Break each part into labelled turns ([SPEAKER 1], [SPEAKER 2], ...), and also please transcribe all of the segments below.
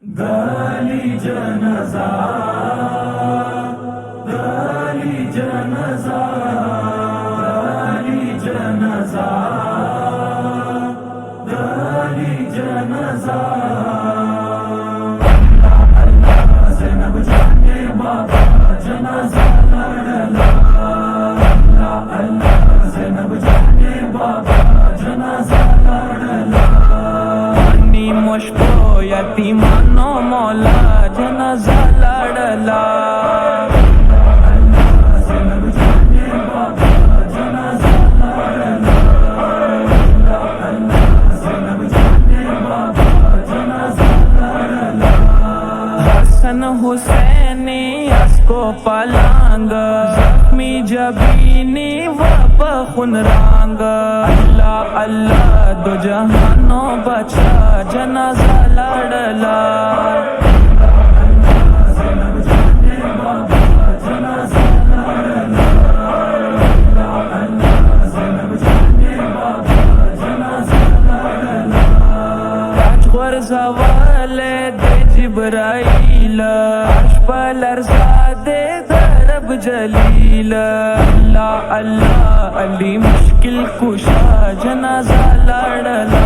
[SPEAKER 1] गाली जनजा, गाली जनजा, गाली जनजा, गाली जनजा। अल्लाह अल्लाह ज़ैनब जाने बाबा जनाजा लड़ला। अल्लाह अल्लाह ज़ैनब जाने बाबा जनाजा लड़ला। नी मुश्को यतीमानो मौला जनाजा लड़ला। हसन हुसैनी असको पलांग, जख्मी जबीनी वप खुन रांग। अल्लाह अल्लाह दो जहानों बचा जनाजा लड़ला। ज़वाले दे जिब्राइल अर्शपलरज़ादे दरब जलील। अल्लाह अल्लाह अली मुश्किल कुशा जनाजा लड़ला।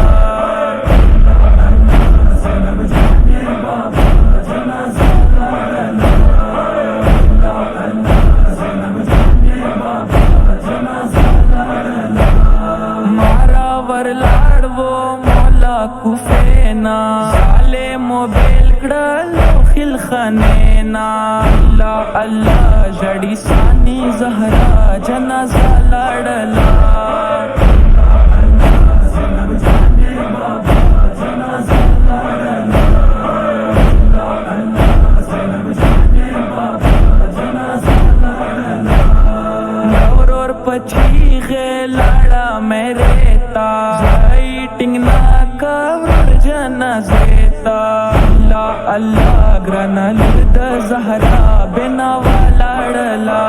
[SPEAKER 1] मारा वर लाड़वो मौला कुफेना, साले मोबाइल कडलो खिल खनेना। अल्लाह अल्लाह जड़ी सानी जहरा जनाजा लड़ला। और पची गे लाड़ा मेरेता, टिंग ना कब्र जनाजेता। अल्लाह अल्लाह ग्रनल द जहरा बिना लड़ला।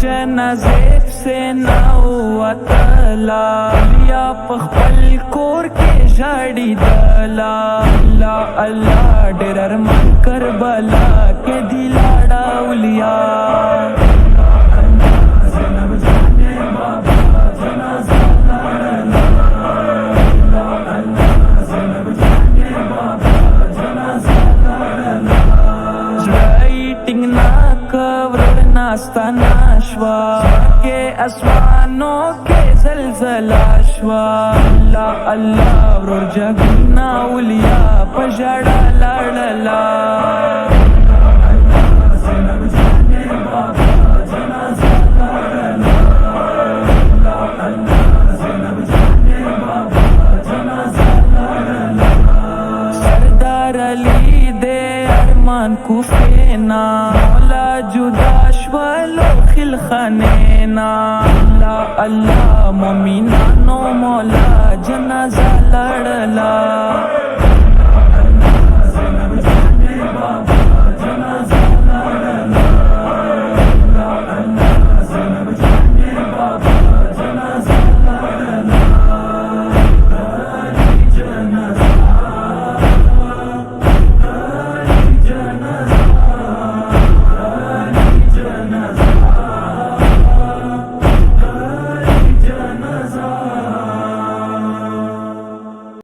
[SPEAKER 1] जनाजेब से नाउतला लिया पखपल कोर के झाड़ी दला। अल्लाह अल्लाह डेरर मन कर बला के दिलाड़ा उलिया। राइटिंग ना कवर नास्ता नाशवा के आसमानों के जलजलाशवा। अल्लाह अल्लाह और जगना उलिया पजड़ा लड़ला। सरदार अली दे अरमान कुफेना, मौला जुदाश वालो खिल खनेना। अल्लाह अल्लाह मोमिनानो मौला जनाजा लड़ला।